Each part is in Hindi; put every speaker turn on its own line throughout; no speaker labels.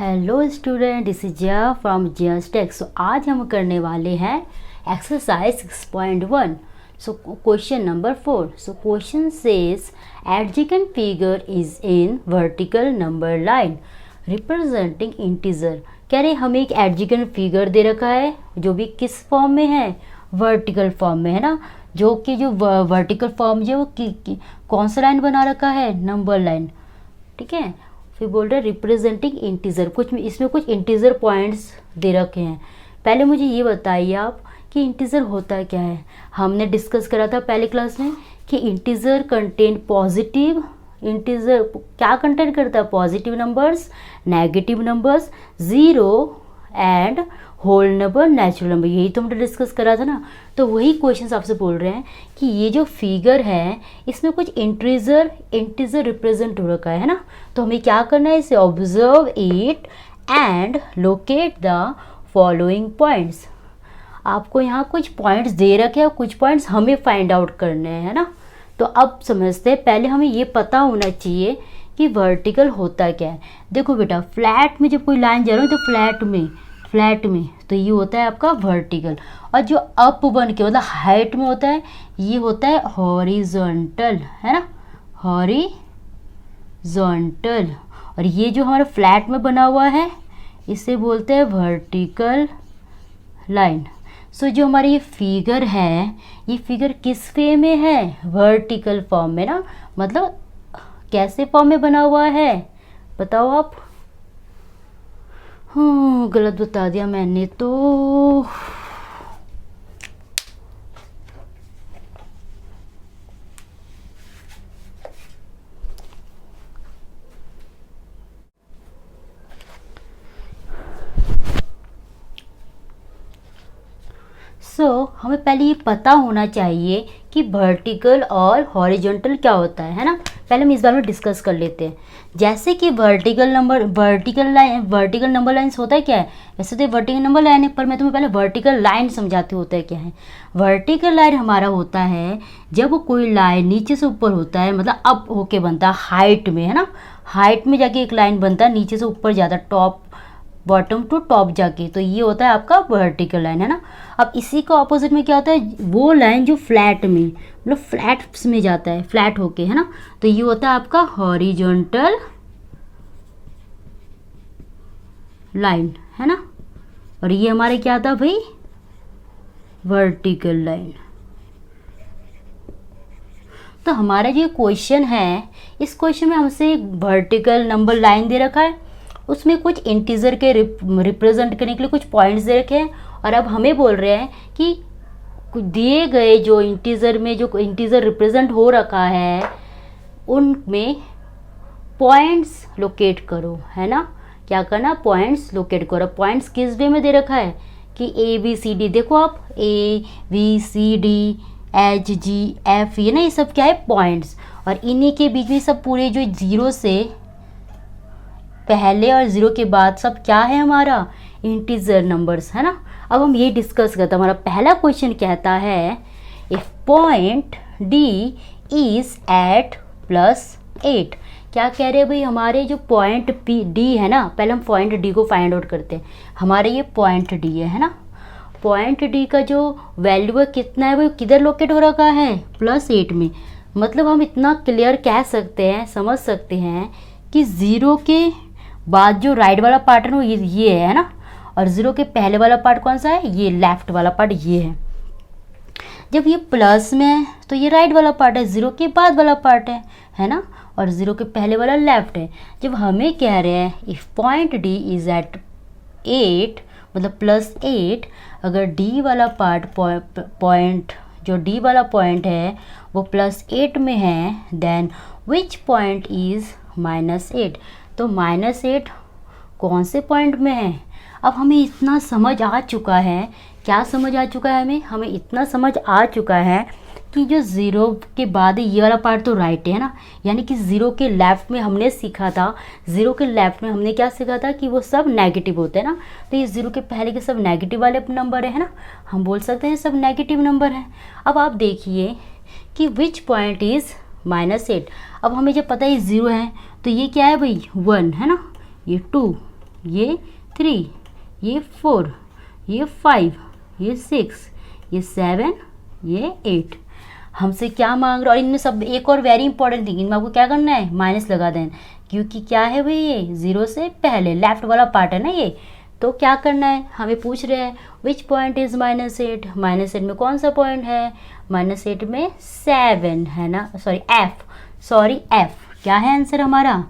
Hello student, this is Jiya from Jiya's tech. So आज हम करने वाले हैं exercise 6.1। So question number 4। So question says adjacent figure is in vertical number line representing integer. कह रहे हमें एक एडजेकेंट फिगर दे रखा है जो भी किस फॉर्म में है, वर्टिकल फॉर्म में है ना। जो कि जो वर्टिकल फॉर्म जो कौन सा लाइन बना रखा है, नंबर लाइन। ठीक है, फिर बोल रहे रिप्रेजेंटिंग इंटीजर, कुछ इसमें कुछ इंटीजर पॉइंट्स दे रखे हैं। पहले मुझे ये बताइए आप कि इंटीजर होता क्या है। हमने डिस्कस करा था पहले क्लास में कि इंटीजर कंटेन पॉजिटिव, इंटीजर क्या कंटेन करता है, positive numbers, negative numbers, zero and whole number, natural number. यही तो हमने डिस्कस करा था ना। तो वही क्वेश्चंस आपसे बोल रहे हैं कि ये जो फिगर है इसमें कुछ इंटीजर रिप्रेजेंट हो रखा है ना। तो हमें क्या करना है, इसे observe it and locate the following points. आपको यहाँ कुछ पॉइंट्स दे रखे हैं, कुछ पॉइंट्स हमें फाइंड आउट करने हैं, है ना। तो अब समझते हैं, पहले हमें ये पता होना चाहिए कि वर्टिकल होता क्या है। देखो बेटा, फ्लैट में जब कोई लाइन जा रही है तो फ्लैट में तो ये होता है आपका वर्टिकल, और जो अप बन के मतलब हाइट में होता है ये होता है हॉरिजॉन्टल, है ना, हॉरिजॉन्टल। और ये जो हमारा फ्लैट में बना हुआ है इसे बोलते हैं वर्टिकल लाइन। सो जो हमारी ये फिगर है, ये फिगर किस वे में है, वर्टिकल फॉर्म में ना। मतलब कैसे फॉर्म में बना हुआ है बताओ आप। गलत बता दिया मैंने तो। हमें पहले ये पता होना चाहिए कि वर्टिकल और हॉरिजॉन्टल क्या होता है ना। पहले हम इस बारे में डिस्कस कर लेते हैं। जैसे कि वर्टिकल नंबर लाइन्स होता है क्या है, वैसे तो वर्टिकल नंबर लाइन है, पर मैं तुम्हें पहले वर्टिकल लाइन समझाती होता है क्या है। वर्टिकल लाइन हमारा होता है जब कोई लाइन नीचे से ऊपर होता है, मतलब अप होके बनता है हाइट में, है ना। हाइट में जाके एक लाइन बनता है, नीचे से ऊपर जाता है, टॉप बॉटम टू टॉप जाके, तो ये होता है आपका वर्टिकल लाइन, है ना। अब इसी का ऑपोजिट में क्या होता है, वो लाइन जो फ्लैट में मतलब फ्लैट्स में जाता है, फ्लैट होके, है ना। तो ये होता है आपका हॉरिजॉन्टल लाइन, है ना। और ये हमारे क्या था भाई, वर्टिकल लाइन। तो हमारा जो क्वेश्चन है, इस क्वेश्चन में हमसे एक वर्टिकल नंबर लाइन दे रखा है, उसमें कुछ इंटीजर के रिप्रेजेंट करने के लिए कुछ पॉइंट्स दे रखे हैं। और अब हमें बोल रहे हैं कि दिए गए जो इंटीजर रिप्रेजेंट हो रखा है उनमें पॉइंट्स लोकेट करो, है ना। क्या करना, पॉइंट्स लोकेट करो। पॉइंट्स किस वे में दे रखा है कि ABCD, देखो आप ABCD HGF, ये ना, ये सब क्या है, पॉइंट्स। और इन्हीं के बीच में सब पूरे जो जीरो से पहले और जीरो के बाद सब क्या है हमारा, इंटीजर नंबर्स, है ना। अब हम ये डिस्कस करते हैं। हमारा पहला क्वेश्चन कहता है if point D is at +8। क्या कह रहे हैं भाई, हमारे जो पॉइंट D है ना, पहले हम पॉइंट D को फाइंड आउट करते हैं। हमारे ये पॉइंट D है ना। पॉइंट D का जो वैल्यू है कितना है, वो किधर लोकेट हो रखा है, +8 में। मतलब हम इतना क्लियर कह सकते हैं, समझ सकते हैं कि जीरो के बाद जो राइट वाला पार्ट है वो ये है ना, और जीरो के पहले वाला पार्ट कौन सा है, ये लेफ्ट वाला पार्ट ये है। जब ये प्लस में है तो ये राइट वाला पार्ट है, जीरो के बाद वाला पार्ट है ना, और जीरो के पहले वाला लेफ्ट है। जब हमें कह रहे हैं if point D is at 8 मतलब +8, अगर D वाला पार्ट पॉइंट जो D वाला पॉइंट है वो +8 में है, देन विच पॉइंट इज -8। तो -8 कौन से पॉइंट में है। अब हमें इतना समझ आ चुका है, क्या समझ आ चुका है हमें इतना समझ आ चुका है कि जो ज़ीरो के बाद ये वाला पार्ट तो राइट है ना, यानी कि ज़ीरो के लेफ़्ट में हमने सीखा था, ज़ीरो के लेफ़्ट में हमने क्या सीखा था कि वो सब नेगेटिव होते हैं ना। तो ये ज़ीरो के पहले के सब नेगेटिव वाले नंबर है ना, हम बोल सकते हैं सब नेगेटिव नंबर हैं। अब आप देखिए कि विच पॉइंट इज़ -8। अब हमें जब पता है 0 है तो ये क्या है भाई 1 है ना, ये 2 ये 3, ये 4, ये 5, ये 6, ये 7, ये 8। हमसे क्या मांग रहा है? और इनमें सब एक और वेरी इंपॉर्टेंट थिंग, इनमें आपको क्या करना है? माइनस लगा देना, क्योंकि क्या है भाई, ये 0 से पहले लेफ्ट वाला पार्ट है ना ये। तो क्या करना है, हमें पूछ रहे हैं विच पॉइंट इज -8। -8 में कौन सा पॉइंट है? -8 में 7 है ना, सॉरी एफ। क्या है आंसर हमारा?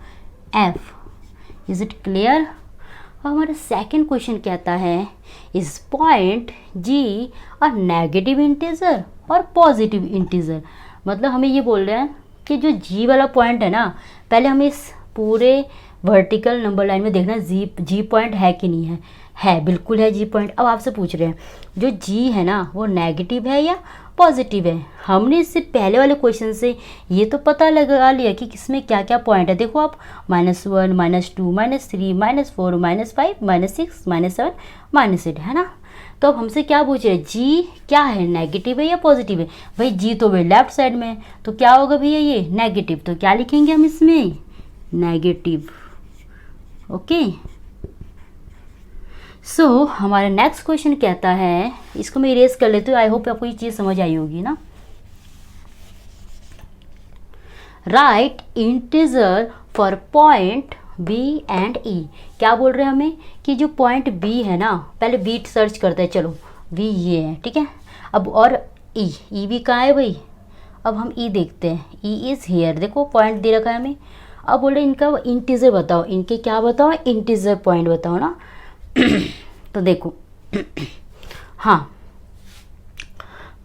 एफ। Is it clear? हमारा सेकंड क्वेश्चन कहता है is point G a negative integer और पॉजिटिव इंटीजर। मतलब हमें ये बोल रहे हैं कि जो जी वाला पॉइंट है ना, पहले हमें इस पूरे वर्टिकल नंबर लाइन में देखना जी पॉइंट है कि नहीं है। है, बिल्कुल है जी पॉइंट। अब आपसे पूछ रहे हैं जो जी है ना वो नेगेटिव है या पॉजिटिव है। हमने इससे पहले वाले क्वेश्चन से ये तो पता लगा लिया कि किसमें क्या क्या पॉइंट है। देखो आप, -1, -2, -3, -4, -5, -6, -7, -8 है ना। तो अब हमसे क्या पूछ रहे हैं, जी क्या है, नेगेटिव है या पॉजिटिव है। भाई जी तो भाई लेफ्ट साइड में है, तो क्या होगा भैया ये नेगेटिव। तो क्या लिखेंगे हम इसमें? नेगेटिव। ओके। सो हमारा नेक्स्ट क्वेश्चन कहता है, इसको मैं इरेज कर लेती हूँ, आई होप आपको ये चीज़ समझ आई होगी ना। Right integer for point B and E. क्या बोल रहे हैं हमें कि जो पॉइंट बी है ना, पहले बी सर्च करते हैं, चलो बी ये है, ठीक है। अब और ई भी कहाँ है भाई? अब हम ई देखते हैं, ई इज़ हेयर। देखो पॉइंट दे रखा है हमें। अब बोल रहे इनका इंटीजर बताओ, इनके क्या बताओ? इंटीजर पॉइंट बताओ ना। तो देखो हाँ,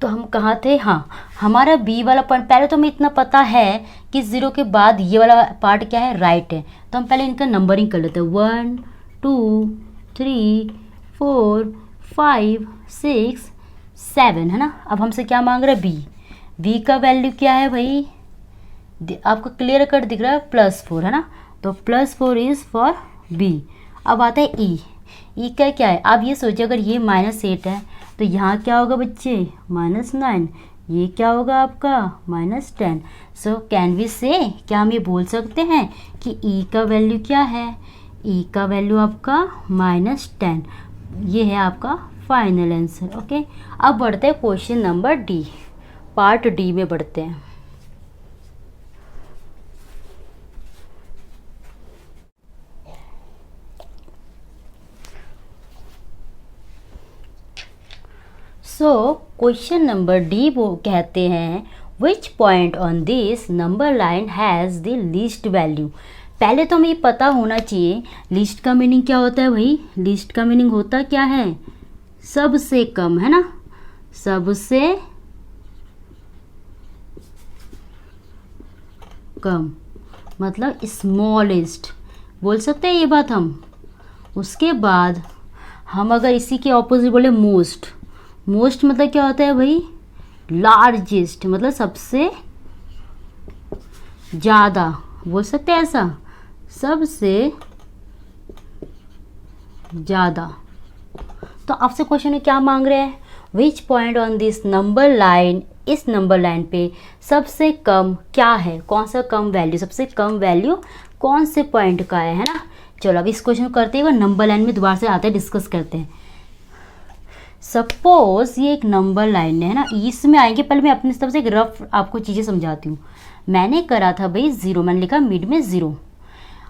तो हम कहाँ थे? हाँ, हमारा बी वाला पॉइंट, पहले तो हमें इतना पता है कि 0 के बाद ये वाला पार्ट क्या है? राइट है। तो हम पहले इनका नंबरिंग कर लेते हैं, 1 2 3 4 5 6 7 है ना। अब हमसे क्या मांग रहा है? बी का वैल्यू क्या है भाई? आपको क्लियर कट दिख रहा है, +4 है ना। तो +4 इज़ फॉर बी। अब आता है ई का क्या है? आप ये सोचिए, अगर ये -8 है तो यहाँ क्या होगा बच्चे? -9। ये क्या होगा आपका? -10। सो कैन वी से, क्या हम ये बोल सकते हैं कि ई का वैल्यू क्या है? ई का वैल्यू आपका -10। ये है आपका फाइनल आंसर। ओके। अब बढ़ते हैं question number D, part D में बढ़ते हैं। सो क्वेश्चन नंबर डी वो कहते हैं which point on this number line has the least value. पहले तो हमें ये पता होना चाहिए लिस्ट का मीनिंग क्या होता है भाई। लिस्ट का मीनिंग होता क्या है? सबसे कम, है ना। सबसे कम मतलब स्मॉलेस्ट, बोल सकते हैं ये बात हम। उसके बाद हम अगर इसी के ऑपोजिट बोले मोस्ट मतलब क्या होता है भाई? लार्जेस्ट, मतलब सबसे ज़्यादा, बोल सकते हैं ऐसा, सबसे ज़्यादा। तो आपसे क्वेश्चन में क्या मांग रहे हैं? Which point on this number line, इस नंबर लाइन पे सबसे कम क्या है? कौन सा कम वैल्यू, सबसे कम वैल्यू कौन से पॉइंट का है ना। चलो अब इस क्वेश्चन को करते हुए नंबर लाइन में दोबारा से आते हैं, डिस्कस करते हैं। सपोज ये एक नंबर लाइन है ना, इसमें आएंगे। पहले मैं अपनी तरफ से एक रफ आपको चीज़ें समझाती हूँ। मैंने करा था भाई 0, मैंने लिखा मिड में 0।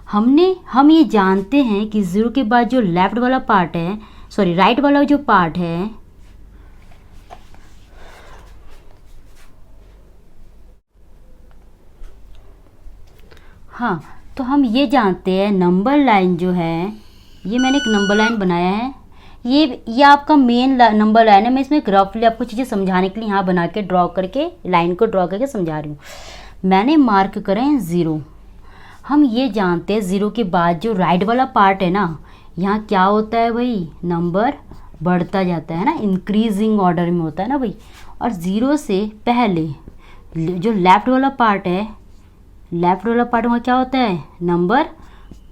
हम ये जानते हैं कि 0 के बाद जो लेफ्ट वाला पार्ट है, सॉरी राइट वाला जो पार्ट है, हाँ, तो हम ये जानते हैं नंबर लाइन जो है, ये मैंने एक नंबर लाइन बनाया है। ये आपका मेन नंबर लाइन है। मैं इसमें रफली आपको चीज़ें समझाने के लिए यहाँ बना के ड्रॉ करके, लाइन को ड्रॉ करके समझा रही हूँ। मैंने मार्क करे हैं 0। हम ये जानते हैं 0 के बाद जो राइट वाला पार्ट है ना, यहाँ क्या होता है भाई? नंबर बढ़ता जाता है ना, इंक्रीजिंग ऑर्डर में होता है ना भाई। और 0 से पहले जो लेफ्ट वाला पार्ट है, लेफ्ट वाला पार्ट वहाँ क्या होता है? नंबर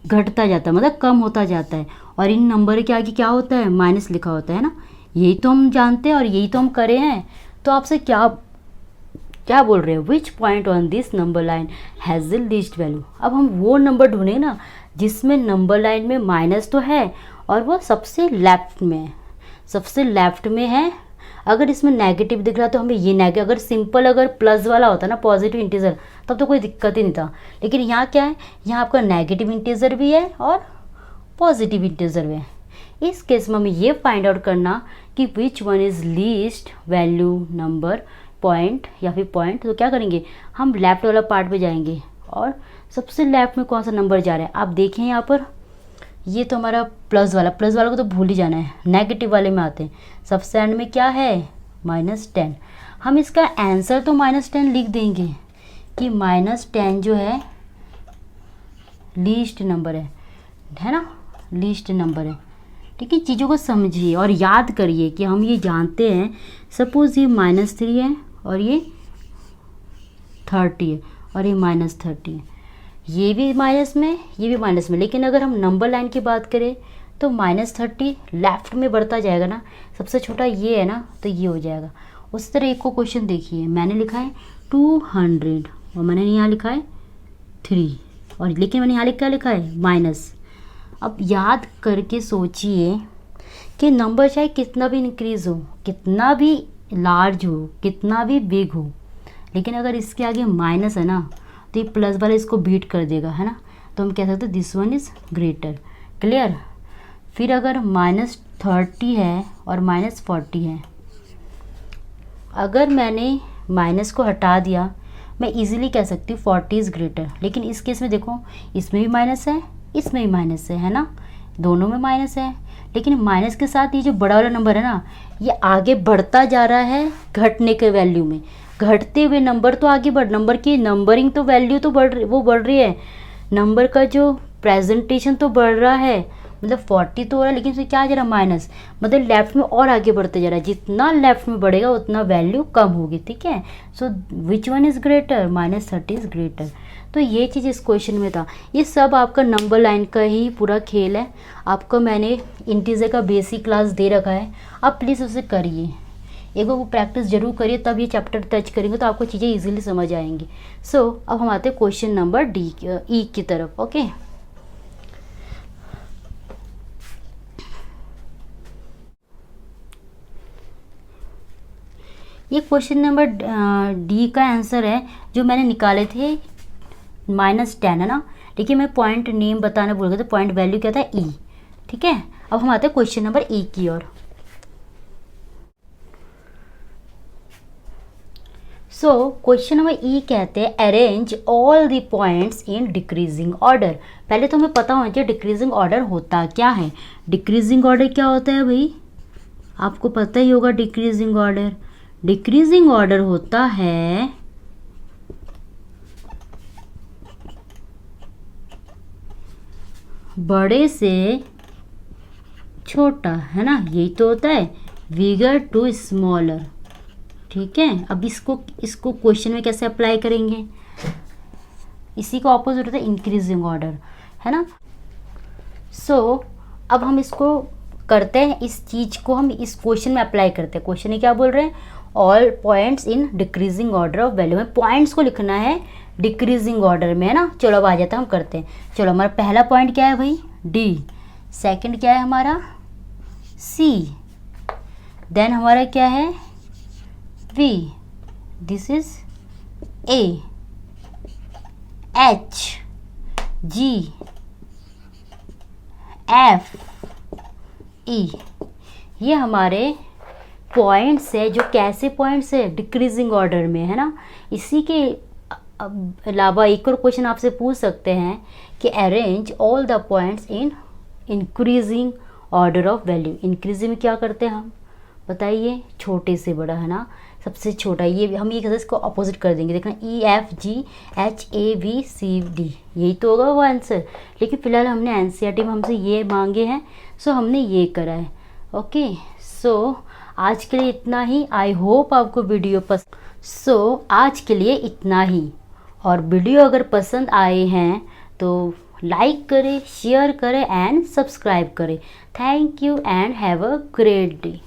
घटता जाता है, मतलब कम होता जाता है। और इन नंबर के आगे क्या होता है? माइनस लिखा होता है ना। यही तो हम जानते हैं और यही तो हम करे हैं। तो आपसे क्या बोल रहे हैं? Which point on this number line has the least value. अब हम वो नंबर ढूंढे ना जिसमें नंबर लाइन में माइनस तो है और वो सबसे लेफ्ट में है, सबसे लेफ्ट में है। अगर इसमें नेगेटिव दिख रहा तो हमें ये नेगेटिव, अगर सिंपल अगर प्लस वाला होता ना पॉजिटिव इंटीजर तब तो कोई दिक्कत ही नहीं था। लेकिन यहाँ क्या है, यहाँ आपका नेगेटिव इंटीजर भी है और पॉजिटिव इंटीजर भी है। इस केस में हमें ये फाइंड आउट करना कि विच one is least value number point या फिर पॉइंट। तो क्या करेंगे, हम लेफ्ट वाला पार्ट पे जाएंगे और सबसे लेफ्ट में कौन सा नंबर जा रहा है आप देखें यहाँ पर, ये तो हमारा प्लस वाला को तो भूल ही जाना है, नेगेटिव वाले में आते हैं। सबसे एंड में क्या है, -10। हम इसका आंसर तो -10 लिख देंगे कि -10 जो है लीस्ट नंबर है ना, लीस्ट नंबर है। ठीक है, चीज़ों को समझिए और याद करिए कि हम ये जानते हैं, सपोज़ ये -3 है और ये 30 है और ये -30 है, ये भी माइनस में, ये भी माइनस में। लेकिन अगर हम नंबर लाइन की बात करें तो -30 लेफ्ट में बढ़ता जाएगा ना, सबसे छोटा ये है ना, तो ये हो जाएगा। उस तरह एक को क्वेश्चन देखिए, मैंने लिखा है 200 और मैंने यहाँ लिखा है 3 और लेकिन मैंने यहाँ क्या लिखा है माइनस। अब याद करके सोचिए कि नंबर चाहे कितना भी इंक्रीज़ हो, कितना भी लार्ज हो, कितना भी बिग हो, लेकिन अगर इसके आगे माइनस है ना तो ये प्लस वाला इसको बीट कर देगा, है ना। तो हम कह सकते हैं this one is greater. Clear. फिर अगर -30 है और -40 है, अगर मैंने माइनस को हटा दिया मैं इजीली कह सकती हूँ 40 इज़ ग्रेटर। लेकिन इस केस में देखो, इसमें भी माइनस है, इसमें भी माइनस है ना, दोनों में माइनस है। लेकिन माइनस के साथ ये जो बड़ा वाला नंबर है ना, ये आगे बढ़ता जा रहा है घटने के वैल्यू में। घटते हुए नंबर तो आगे नंबर की नंबरिंग तो वैल्यू तो बढ़ रही है, नंबर का जो प्रेजेंटेशन तो बढ़ रहा है, मतलब 40 तो हो रहा है, लेकिन फिर क्या आ जा रहा है माइनस, मतलब लेफ्ट में और आगे बढ़ते जा रहा है। जितना लेफ्ट में बढ़ेगा उतना वैल्यू कम होगी। ठीक है, so which one is greater, -30 is greater. तो ये चीज़ इस क्वेश्चन में था। ये सब आपका नंबर लाइन का ही पूरा खेल है। आपको मैंने इंटीजर का बेसिक क्लास दे रखा है, आप प्लीज़ उसे करिए, एक बार वो प्रैक्टिस जरूर करिए, तब ये चैप्टर टच करेंगे तो आपको चीज़ें इजीली समझ आएंगी। सो अब हम आते हैं क्वेश्चन नंबर ई की तरफ। ओके, ये क्वेश्चन नंबर डी का आंसर है जो मैंने निकाले थे -10 है ना। देखिए मैं पॉइंट नेम बताना भूल गया, तो पॉइंट वैल्यू क्या था ई। ठीक है, अब हम आते हैं क्वेश्चन नंबर ई की ओर। सो क्वेश्चन नंबर ई कहते हैं arrange all the points in decreasing order. पहले तो हमें पता होना चाहिए डिक्रीजिंग ऑर्डर होता क्या है। डिक्रीजिंग ऑर्डर क्या होता है भाई, आपको पता ही होगा। डिक्रीजिंग ऑर्डर, डिक्रीजिंग ऑर्डर होता है बड़े से छोटा, है ना, यही तो होता है, बिगर टू स्मॉलर। ठीक है, अब इसको क्वेश्चन में कैसे अप्लाई करेंगे, इसी का ऑपोजिट होता है इंक्रीजिंग ऑर्डर, है ना। सो अब हम इसको करते हैं, इस चीज को हम इस क्वेश्चन में अप्लाई करते हैं। क्वेश्चन में क्या बोल रहे हैं, all points in decreasing order of value में पॉइंट्स को लिखना है डिक्रीजिंग ऑर्डर में, है ना। चलो अब आ जाता है, हम करते हैं। चलो हमारा पहला पॉइंट क्या है भाई, डी। सेकंड क्या है हमारा, सी। देन हमारा क्या है, V. This is A, H, G, F, E. ये हमारे पॉइंट्स है, जो कैसे पॉइंट्स है, डिक्रीजिंग ऑर्डर में, है ना। इसी के अलावा एक और क्वेश्चन आपसे पूछ सकते हैं कि arrange all the points in increasing order of value. Increasing में क्या करते हैं हम, बताइए, छोटे से बड़ा, है ना, सबसे छोटा। ये हम ये इसको अपोजिट कर देंगे, देखना ई, एफ, जी, एच, ए, बी, सी, डी, यही तो होगा वो आंसर। लेकिन फिलहाल हमने एनसीईआरटी में हमसे ये मांगे हैं, सो हमने ये करा है। ओके, सो आज के लिए इतना ही। आई होप आपको वीडियो पसंद, सो आज के लिए इतना ही। और वीडियो अगर पसंद आए हैं तो लाइक करें, शेयर करें एंड सब्सक्राइब करें। Thank you and have a great day.